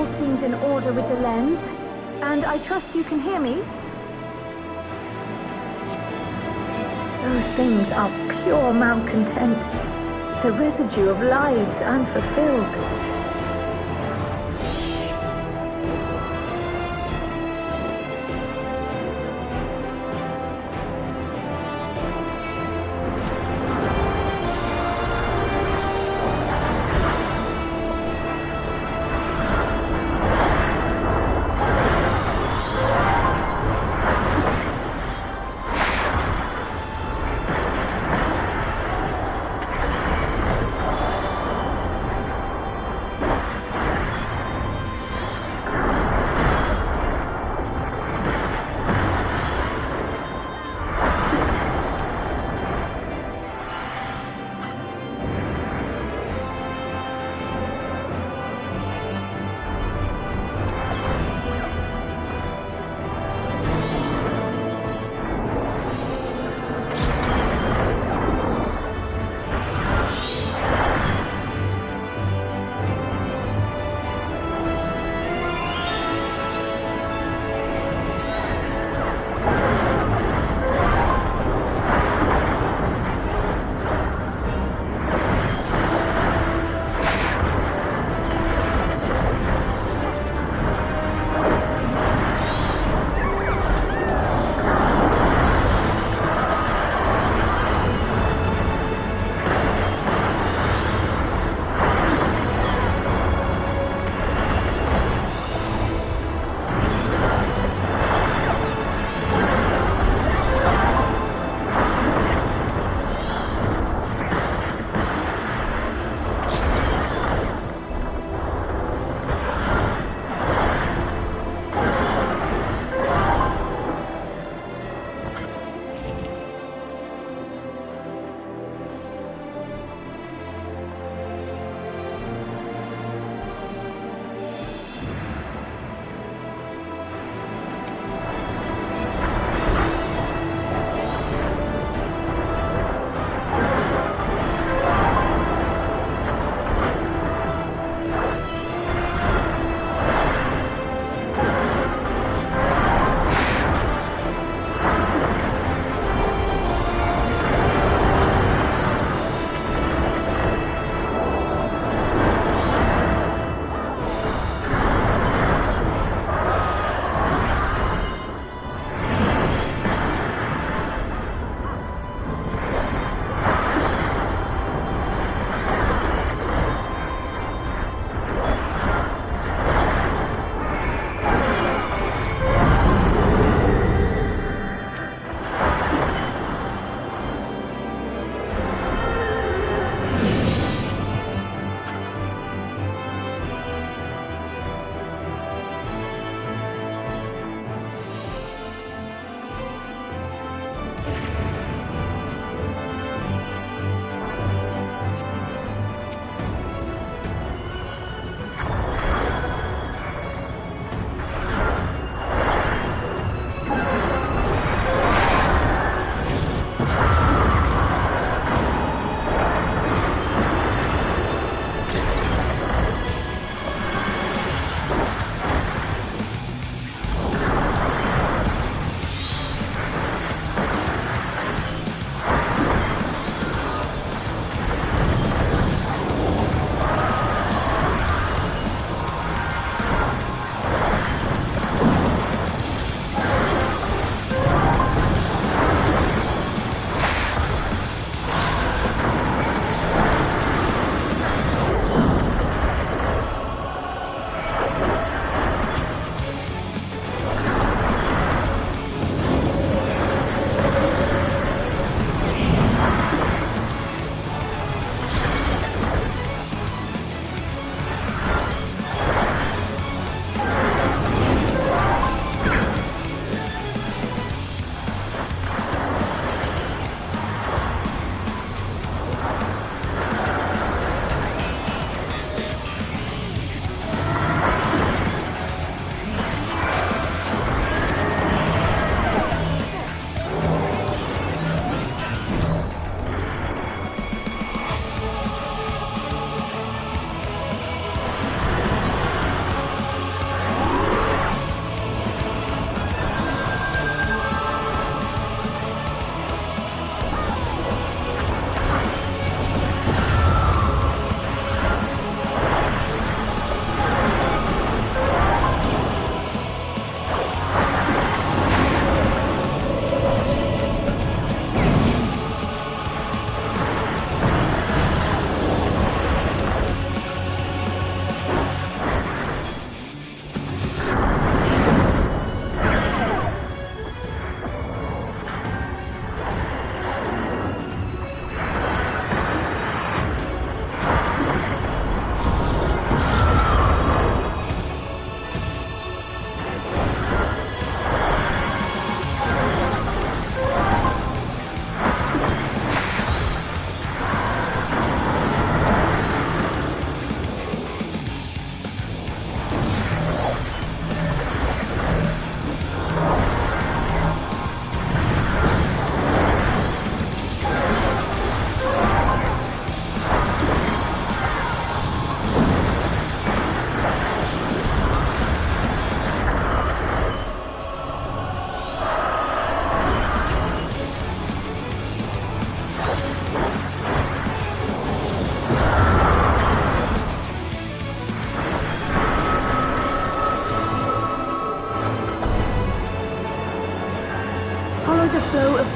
All seems in order with the lens, and I trust you can hear me? Those things are pure malcontent, the residue of lives unfulfilled.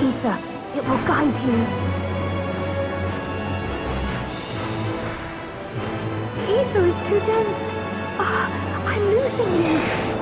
ether. It will guide you. The ether is too dense. I'm losing you.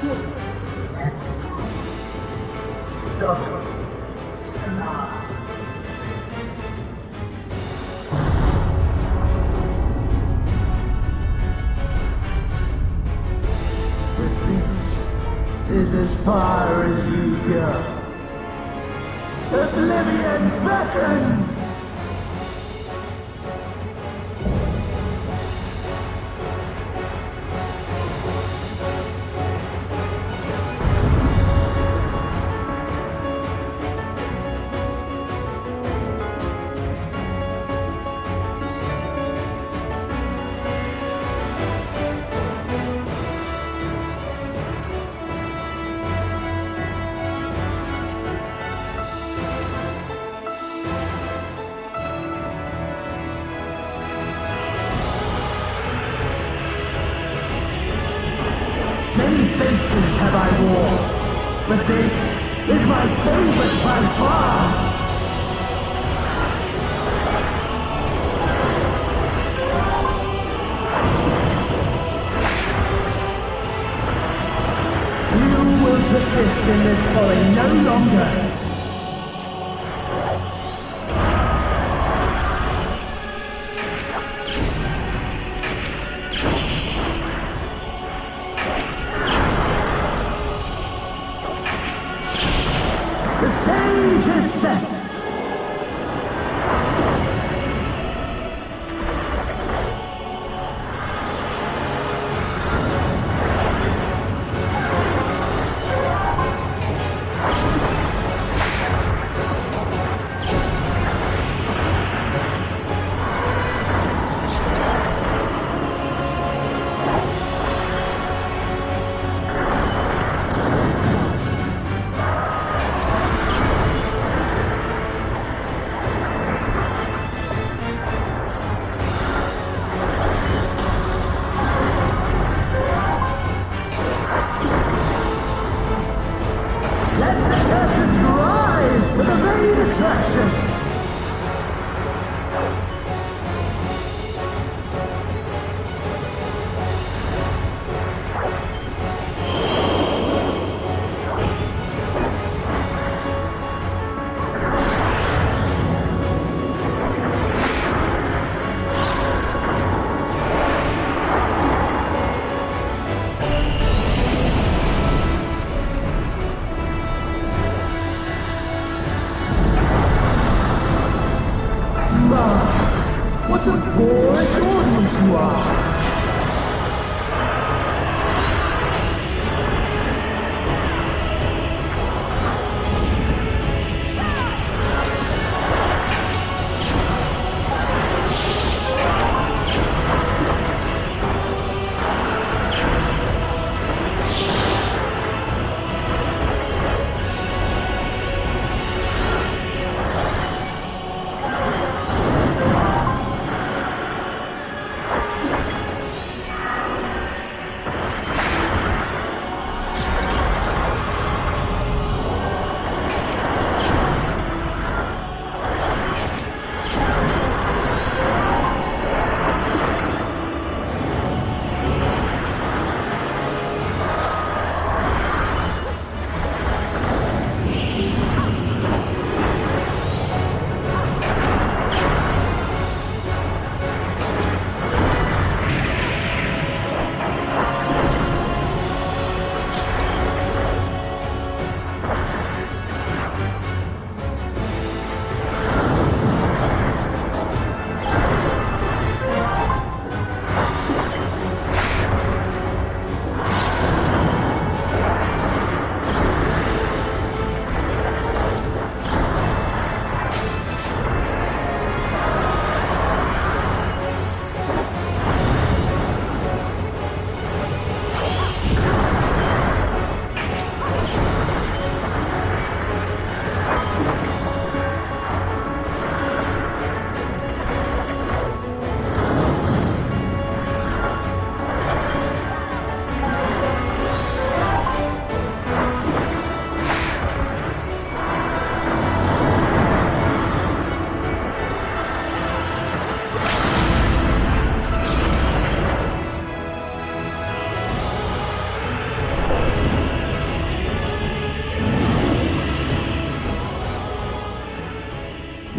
Let's stop tonight. But this is as far as you go. Oblivion beckons! Many faces have I worn, but this is my favorite by far! You will persist in this folly no longer! The stage is set!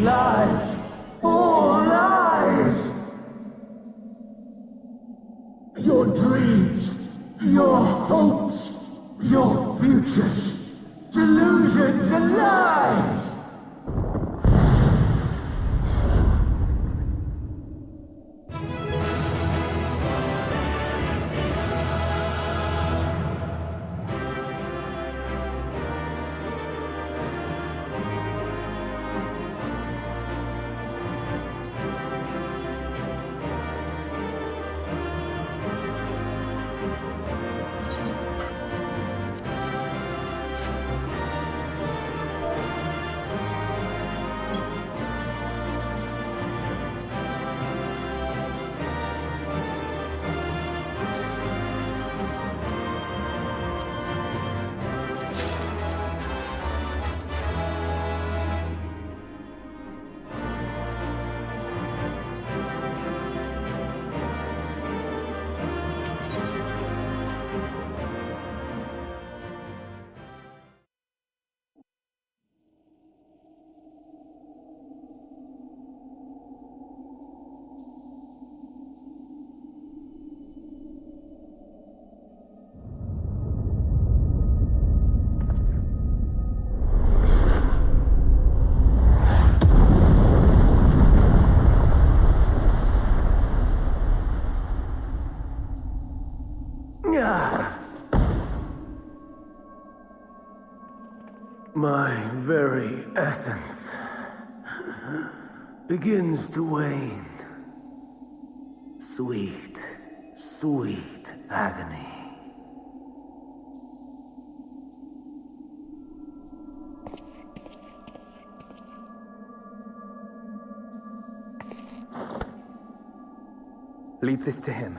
Lies! All lies! Your dreams, your hopes, your futures, delusions and lies! My very essence begins to wane. Sweet, sweet agony. Leave this to him.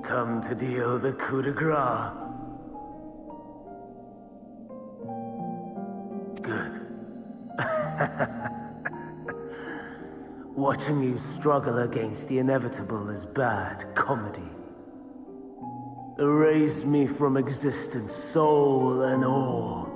Come to deal the coup de grace. Good. Watching you struggle against the inevitable is bad comedy. Erase me from existence, soul and all.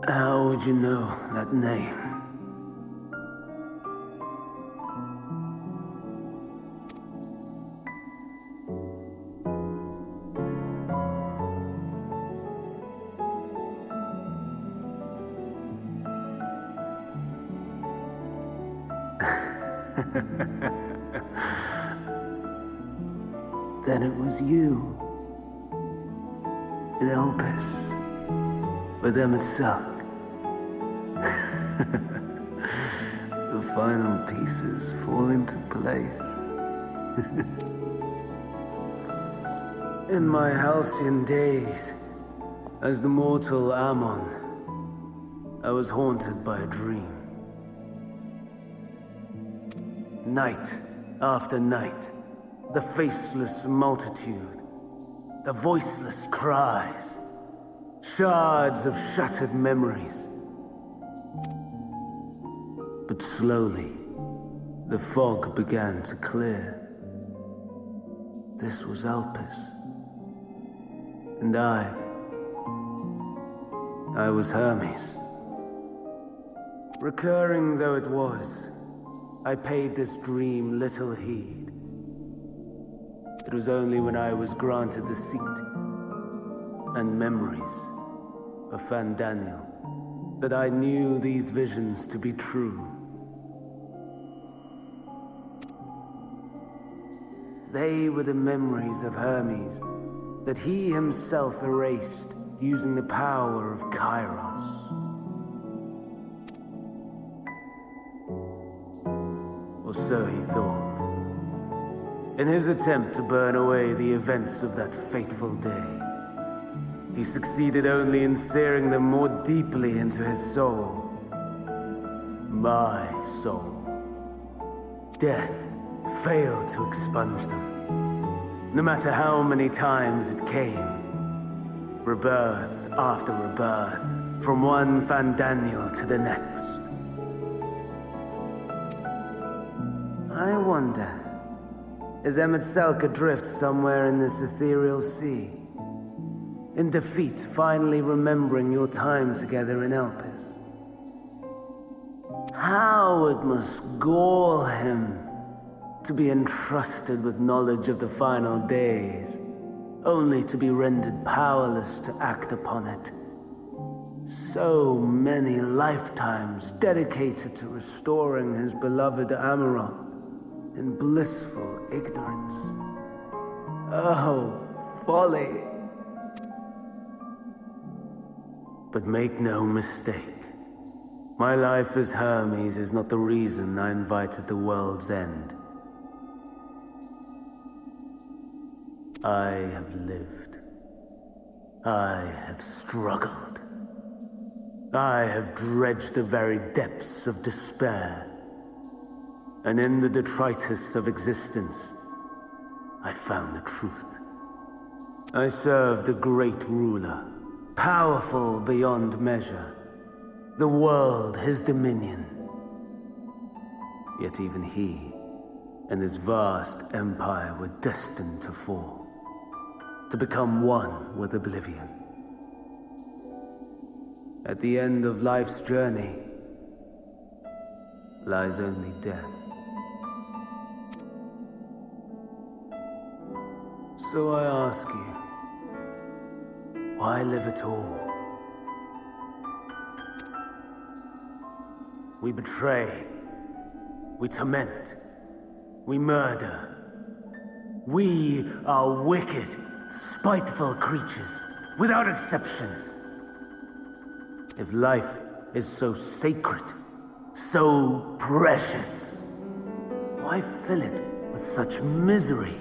How would you know that name? Then it was you. In Elpis. With them itself. The final pieces fall into place. In my halcyon days, as the mortal Amon, I was haunted by a dream. Night after night, the faceless multitude, the voiceless cries, shards of shattered memories. But slowly, the fog began to clear. This was Elpis. And I was Hermes. Recurring though it was, I paid this dream little heed. It was only when I was granted the seat and memories of Fandaniel that I knew these visions to be true. They were the memories of Hermes that he himself erased using the power of Kairos. Or so he thought. In his attempt to burn away the events of that fateful day, he succeeded only in searing them more deeply into his soul. my soul. Death failed to expunge them. No matter how many times it came. Rebirth after rebirth, from one Fandaniel to the next. I wonder, is Emet adrift somewhere in this ethereal sea? In defeat, finally remembering your time together in Elpis? How it must gall him to be entrusted with knowledge of the final days, only to be rendered powerless to act upon it. So many lifetimes dedicated to restoring his beloved Amon in blissful ignorance. Oh, folly. But make no mistake, my life as Hermes is not the reason I invited the world's end. I have lived. I have struggled. I have dredged the very depths of despair. And in the detritus of existence, I found the truth. I served a great ruler, powerful beyond measure. The world his dominion. Yet even he and his vast empire were destined to fall. To become one with oblivion. At the end of life's journey lies only death. So I ask you, why live at all? We betray, we torment, we murder. We are wicked, spiteful creatures, without exception. If life is so sacred, so precious, why fill it with such misery?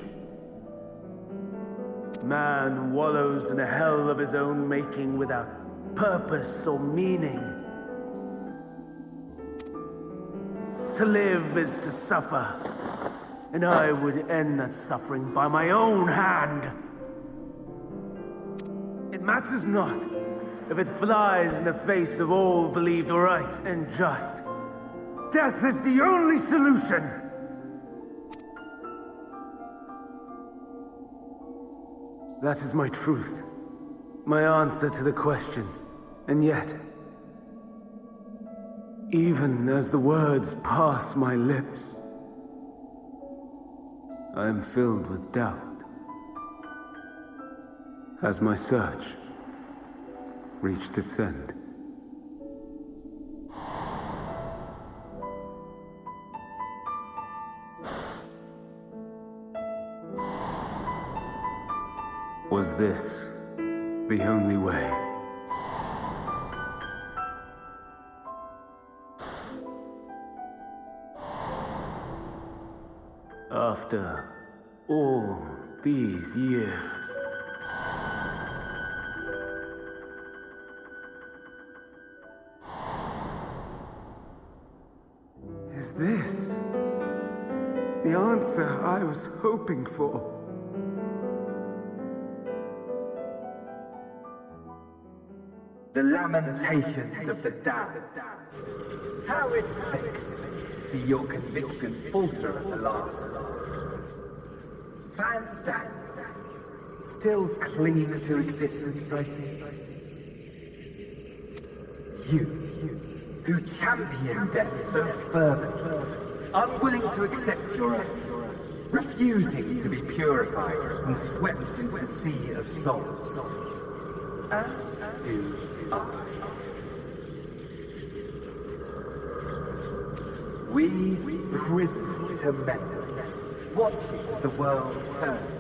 Man wallows in a hell of his own making without purpose or meaning. To live is to suffer, and I would end that suffering by my own hand. It matters not if it flies in the face of all believed right and just. Death is the only solution! That is my truth, my answer to the question. And yet, even as the words pass my lips, I am filled with doubt. Has my search reached its end? Was this the only way? After all these years. Is this the answer I was hoping for? The lamentations of the damned. How it vexes me to see your conviction falter at the last. Fandaniel, still clinging to existence, I see. You, who champion death so fervently, unwilling to accept your own, refusing to be purified and swept into the sea of souls. As do I. We prisoners to metal, watching as the world turns.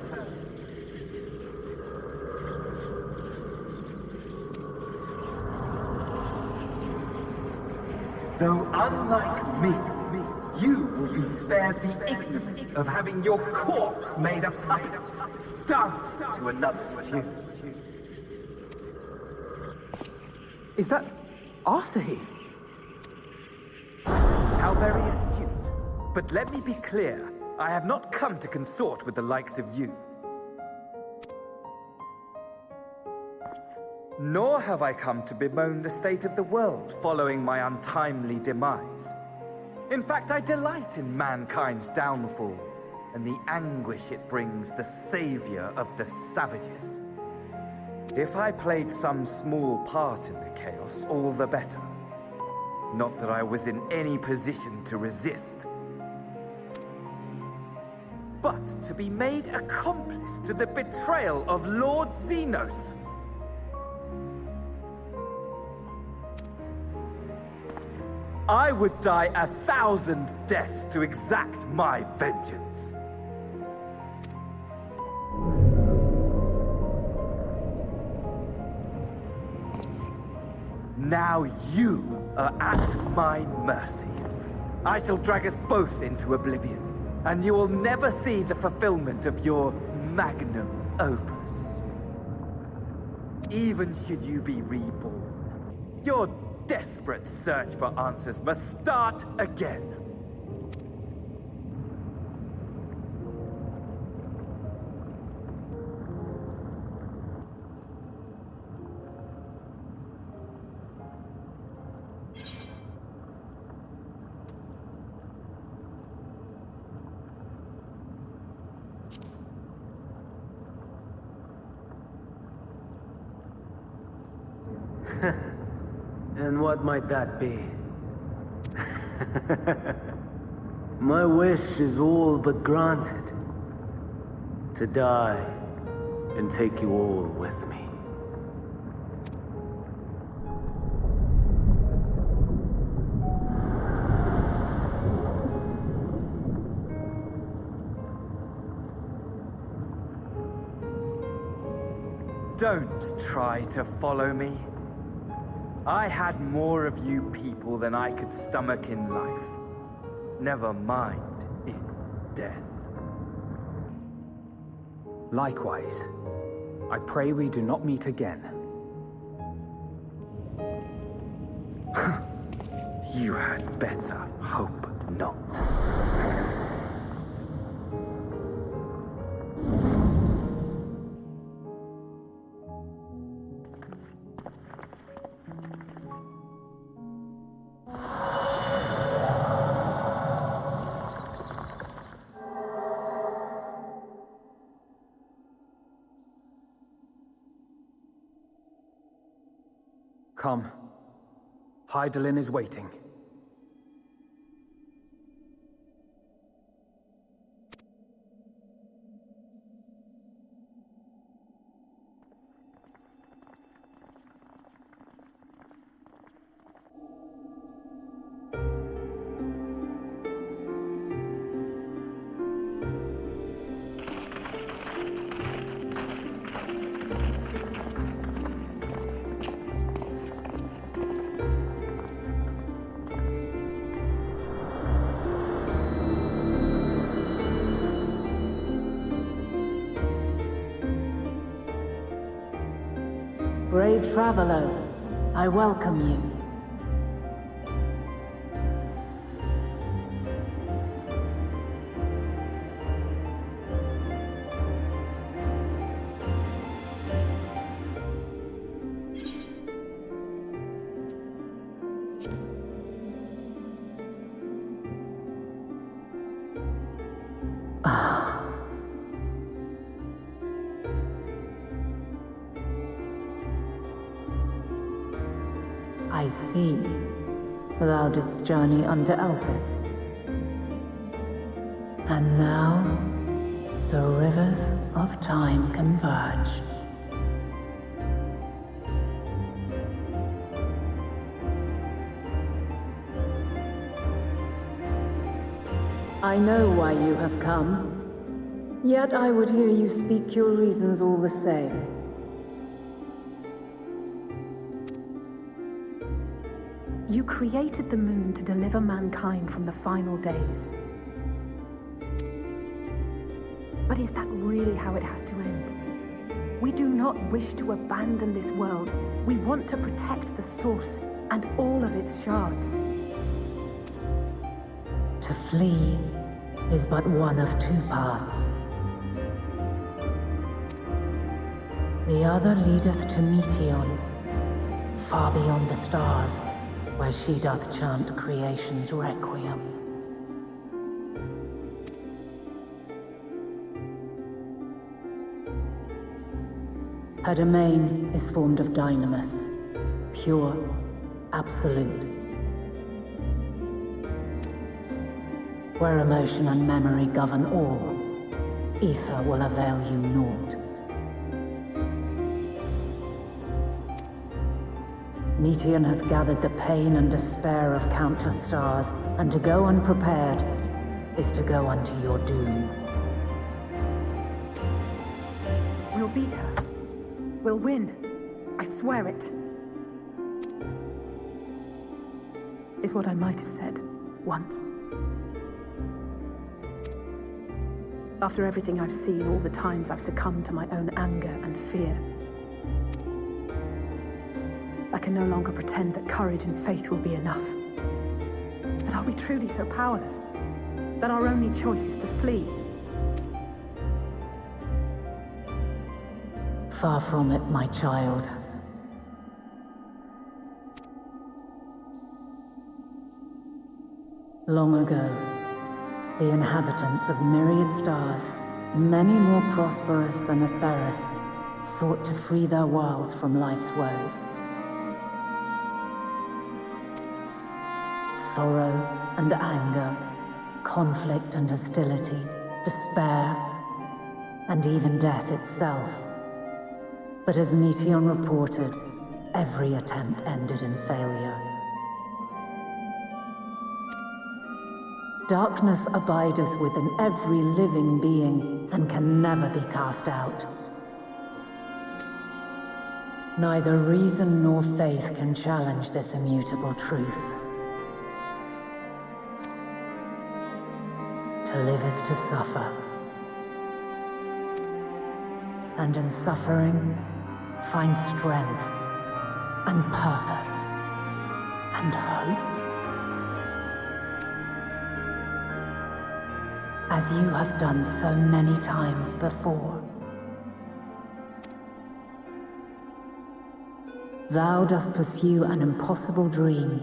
Though unlike me, you will be spared the ignominy of having your corpse made a puppet, dancing to another's tune. Is that Arsahi? How very astute. But let me be clear, I have not come to consort with the likes of you. Nor have I come to bemoan the state of the world following my untimely demise. In fact, I delight in mankind's downfall and the anguish it brings the savior of the savages. If I played some small part in the chaos, all the better. Not that I was in any position to resist. But to be made accomplice to the betrayal of Lord Xenos. I would die 1,000 deaths to exact my vengeance. Now you are at my mercy. I shall drag us both into oblivion, and you will never see the fulfillment of your magnum opus. Even should you be reborn, your desperate search for answers must start again. And what might that be? My wish is all but granted. To die and take you all with me. Don't try to follow me. I had more of you people than I could stomach in life. Never mind in death. Likewise, I pray we do not meet again. You had better hope not. Come. Hydaelyn is waiting. Brave travelers, I welcome you. I see. Thou didst journey unto Elpis. And now, the rivers of time converge. I know why you have come, yet I would hear you speak your reasons all the same. You created the moon to deliver mankind from the final days. But is that really how it has to end? We do not wish to abandon this world. We want to protect the source and all of its shards. To flee is but one of two paths. The other leadeth to Meteon, far beyond the stars, where she doth chant creation's requiem. Her domain is formed of dynamis, pure, absolute. Where emotion and memory govern all, ether will avail you naught. Meteon hath gathered the pain and despair of countless stars, and to go unprepared is to go unto your doom. We'll beat her. We'll win. I swear it. Is what I might have said once. After everything I've seen, all the times I've succumbed to my own anger and fear, I can no longer pretend that courage and faith will be enough. But are we truly so powerless that our only choice is to flee? Far from it, my child. Long ago, the inhabitants of myriad stars, many more prosperous than Aetheris, sought to free their worlds from life's woes. Sorrow and anger, conflict and hostility, despair, and even death itself. But as Meteon reported, every attempt ended in failure. Darkness abideth within every living being and can never be cast out. Neither reason nor faith can challenge this immutable truth. To live is to suffer. And in suffering, find strength and purpose and hope. As you have done so many times before. Thou dost pursue an impossible dream,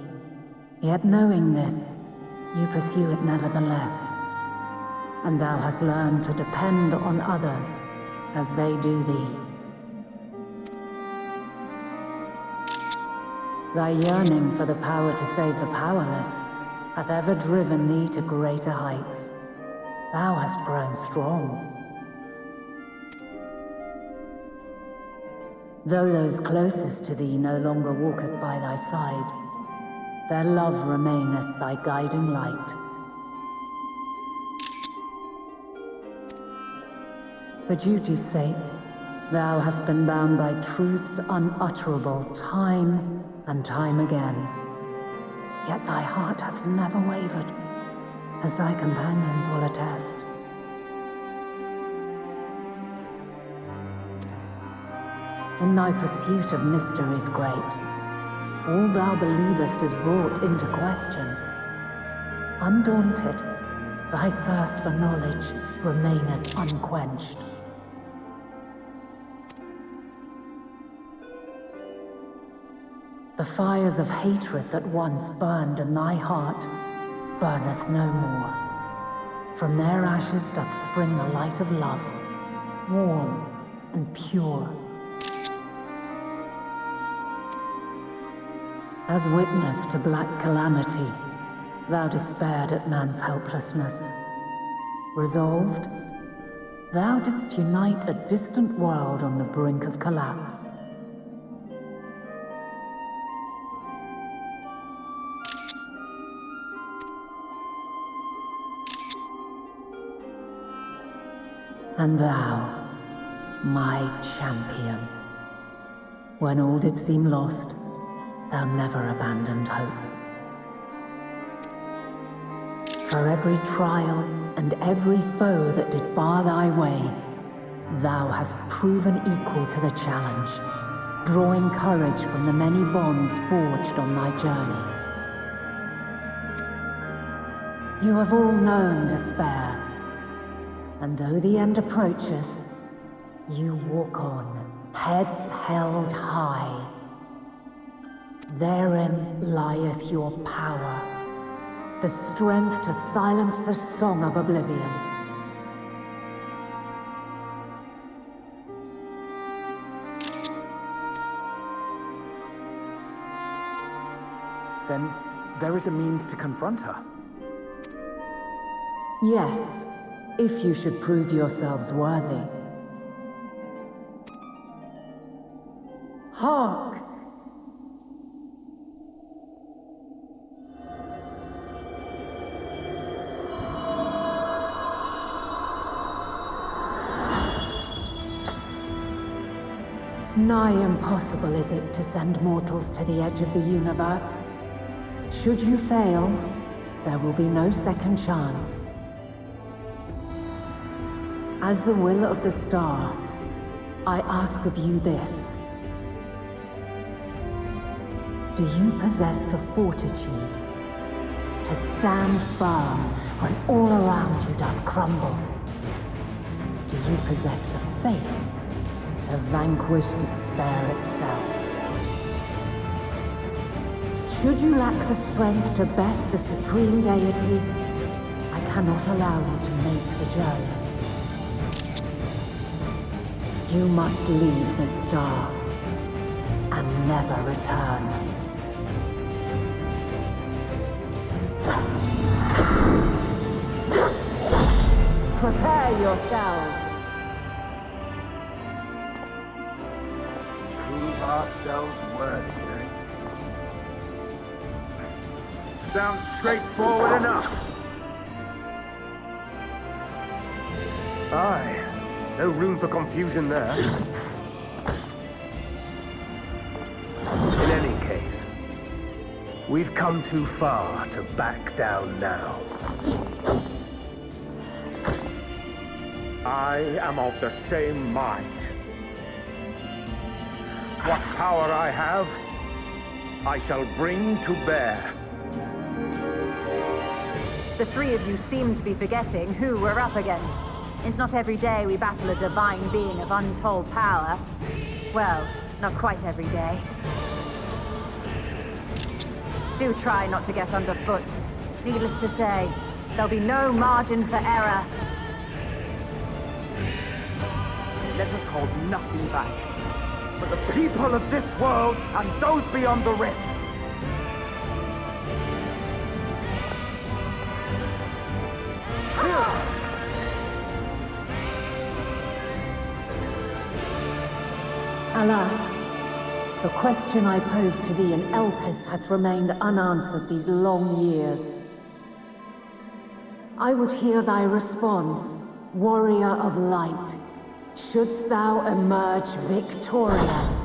yet knowing this, you pursue it nevertheless. And thou hast learned to depend on others as they do thee. Thy yearning for the power to save the powerless hath ever driven thee to greater heights. Thou hast grown strong. Though those closest to thee no longer walketh by thy side, their love remaineth thy guiding light. For duty's sake, thou hast been bound by truths unutterable time and time again. Yet thy heart hath never wavered, as thy companions will attest. In thy pursuit of mysteries great, all thou believest is brought into question. Undaunted, thy thirst for knowledge remaineth unquenched. The fires of hatred that once burned in thy heart burneth no more. From their ashes doth spring the light of love, warm and pure. As witness to black calamity, thou despaired at man's helplessness. Resolved, thou didst unite a distant world on the brink of collapse. And thou, my champion, when all did seem lost, thou never abandoned hope. For every trial and every foe that did bar thy way, thou hast proven equal to the challenge, drawing courage from the many bonds forged on thy journey. You have all known despair. And though the end approaches, you walk on, heads held high. Therein lieth your power, the strength to silence the song of oblivion. Then there is a means to confront her. Yes, if you should prove yourselves worthy. Hark! Nigh impossible is it to send mortals to the edge of the universe. Should you fail, there will be no second chance. As the will of the star, I ask of you this. Do you possess the fortitude to stand firm when all around you doth crumble? Do you possess the faith to vanquish despair itself? Should you lack the strength to best a supreme deity, I cannot allow you to make the journey. You must leave the star and never return. Prepare yourselves. Prove ourselves worthy, eh? Sounds straightforward enough. Aye. No room for confusion there. In any case, we've come too far to back down now. I am of the same mind. What power I have, I shall bring to bear. The three of you seem to be forgetting who we're up against. It's not every day we battle a divine being of untold power. Well, not quite every day. Do try not to get underfoot. Needless to say, there'll be no margin for error. Let us hold nothing back. For the people of this world and those beyond the rift. Alas, the question I posed to thee in Elpis hath remained unanswered these long years. I would hear thy response, warrior of light. Shouldst thou emerge victorious?